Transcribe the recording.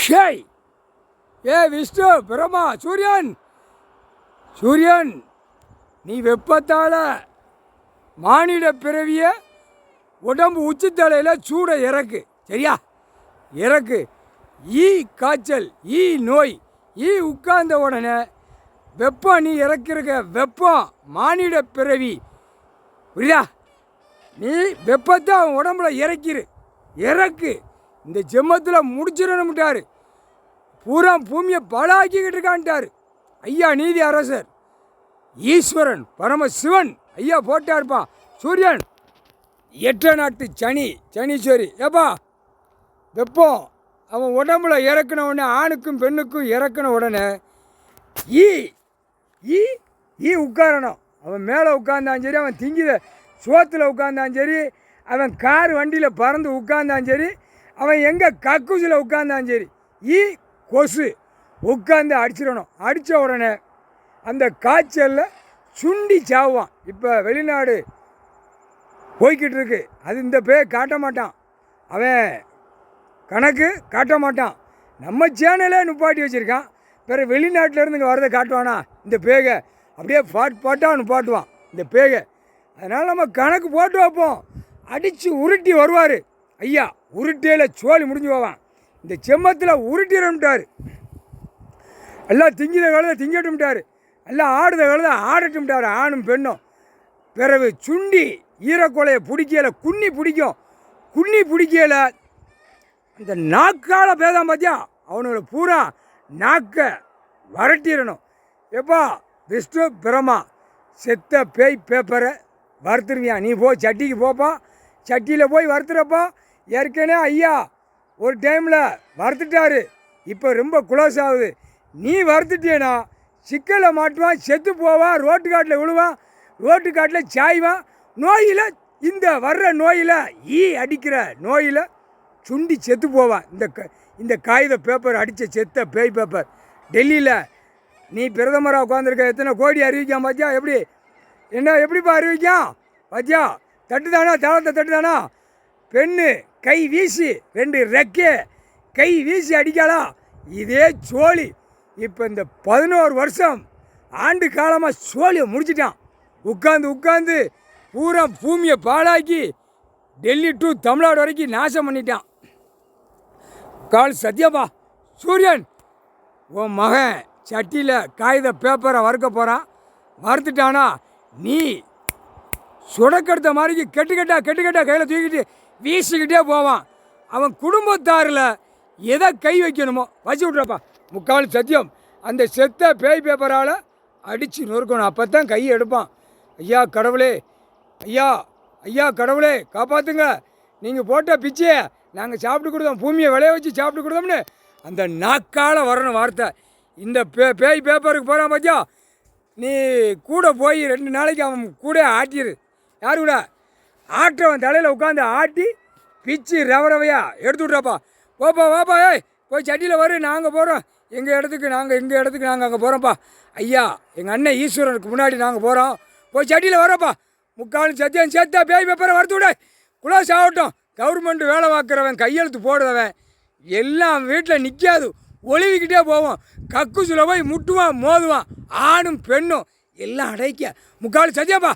ஷேய் ஏ விஷ்ணு பிரம்மா சூரியன் நீ வெப்பத்தால் மானிட பிறவிய உடம்பு உச்சித்தலையில் சூடை இறக்கு, சரியா? இறக்கு. ஈ காய்ச்சல், ஈ நோய், ஈ உட்கார்ந்த உடனே வெப்பம், நீ இறக்கிருக்க வெப்பம் மானிட பிறவி, புரியுதா? நீ வெப்பத்தை அவன் உடம்புல இறக்கு. இந்த ஜென்மத்தில் முடிச்சிடணும்ட்டாரு. பூரா பூமியை பாழாக்கிக்கிட்டு இருக்கான்ட்டார் ஐயா நீதி அரசர் ஈஸ்வரன் பரமசிவன் ஐயா போட்டாருப்பா. சூரியன் 8 நாட்டு சனீஸ்வரி ஏப்பா வெப்பம் அவன் உடம்புல இறக்குன உடனே, ஆணுக்கும் பெண்ணுக்கும் இறக்குன உடனே ஈ ஈ ஈ உட்காரணும். அவன் மேலே உட்கார்ந்தான் சரி, அவன் திங்கிற சோத்தில் உட்கார்ந்தான் சரி, அவன் கார் வண்டியில் பறந்து உட்கார்ந்தான் சரி, அவன் எங்கே கக்கூசில் உட்கார்ந்தான் சரி, ஈ கொசு உட்காந்து அடிச்சிடணும். அடித்த உடனே அந்த காய்ச்சலில் சுண்டி சாவான். இப்போ வெளிநாடு போய்கிட்டு இருக்கு, அது இந்த பேய் காட்ட மாட்டான், அவன் கணக்கு காட்ட மாட்டான். நம்ம சேனலே நுப்பாட்டி வச்சுருக்கான், பிறகு வெளிநாட்டிலேருந்து இங்கே வரதை காட்டுவானா? இந்த பேகை அப்படியே பாட்டாக நுப்பாட்டுவான் இந்த பேகை. அதனால் நம்ம கணக்கு போட்டு வைப்போம். அடித்து உருட்டி வருவார் ஐயா. உருட்டியில் சோழி முடிஞ்சு போவான். இந்த செம்மத்தில் உருட்டிடம்ட்டார். எல்லாம் திங்கிற கழுத திங்கட்டும்ட்டார், எல்லாம் ஆடுத கழுத ஆடட்டும்ட்டார், ஆணும் பெண்ணும். பிறகு சுண்டி ஈரக்கொலையை பிடிக்கல, குன்னி பிடிக்கும். குன்னி பிடிக்கல இந்த நாக்கால் பேதான் பார்த்தியா, அவனோட பூரா நாக்கை வரட்டிடணும். எப்பா விஷ்ணு பிரம்மா செத்த பேய் பேப்பரை வறுத்துருவியான். நீ போய் சட்டிக்கு போப்பா, சட்டியில் போய் வறுத்துறப்பா. ஏற்கனவே ஐயா ஒரு டைமில் வறுத்துட்டாரு, இப்போ ரொம்ப குளோஸ் ஆகுது. நீ வறுத்துட்டேனா சிக்கலில் மாட்டுவான், செத்து போவான், ரோட்டு காட்டில் விழுவான், ரோட்டு காட்டில் சாய்வான். நோயில் இந்த வர்ற நோயில் ஈ அடிக்கிற நோயில் சுண்டி செத்து போவான். இந்த காகித பேப்பர் அடித்த செத்த பேய் பேப்பர் டெல்லியில் நீ பிரதமராக உட்காந்துருக்க, எத்தனை கோடி அறிவிக்கான் பார்த்தியா? எப்படிப்பா அறிவிக்கான் பார்த்தியா? தட்டுதானா, தளத்தை தட்டுதானா? பெண்ணு கை வீசி 2 ரெக்கே கை வீசி அடிக்கலாம். இதே சோழி இப்போ இந்த 11 வருஷம் ஆண்டு காலமாக சோழியை முடிச்சிட்டான். உட்காந்து பூரா பூமியை பாழாக்கி டெல்லி டு தமிழ்நாடு வரைக்கும் நாசம் பண்ணிட்டான். கால் சத்தியப்பா சூரியன், உன் மகன் சட்டியில் காகித பேப்பரை வறுக்க போகிறான். வறுத்துட்டானா நீ சுடக்கெடுத்த மாதிரி கெட்டுக்கட்டா கையில் தூக்கிட்டு வீசிக்கிட்டே போவான். அவன் குடும்பத்தாரில் எதை கை வைக்கணுமோ வச்சு விட்றப்பா. முக்கால் சத்தியம் அந்த செத்த பேய் பேப்பரால் அடித்து நொறுக்கணும், அப்போ தான் கையை எடுப்பான். ஐயா கடவுளே காப்பாற்றுங்க, நீங்கள் போட்ட பிச்சையை நாங்கள் சாப்பிட்டு கொடுத்தோம், பூமியை விளைய வச்சு சாப்பிட்டு கொடுத்தோம்னு அந்த நாக்கால் வரணும் வார்த்தை. இந்த பேய் பேப்பருக்கு போகிறான் பார்த்தியா, நீ கூட போய் 2 நாளைக்கு அவன் கூட ஆட்டிடு. யார் கூட ஆட்டுறவன் தலையில் உட்காந்து ஆட்டி பிச்சு ரவரவையா எடுத்து விட்றாப்பா. வாப்பா ஏய் போய் சட்டியில் வரு, நாங்கள் போகிறோம் எங்கள் இடத்துக்கு நாங்கள் அங்கே போகிறோம்ப்பா. ஐயா எங்கள் அண்ணன் ஈஸ்வரனுக்கு முன்னாடி நாங்கள் போகிறோம், போய் சட்டியில் வரோப்பா. முக்காலும் சத்தியம் சேர்த்தா பேய் பேப்பரை வறுத்து விட குளாஸ் ஆகட்டும். கவர்மெண்ட் வேலை பார்க்குறவன் கையெழுத்து போடுறவன் எல்லாம் வீட்டில் நிற்காது, ஒளிவிக்கிட்டே போவோம். கக்குசில் போய் முட்டுவான், மோதுவான், ஆணும் பெண்ணும் எல்லாம் அடைக்க. முக்காலும் சத்தியப்பா.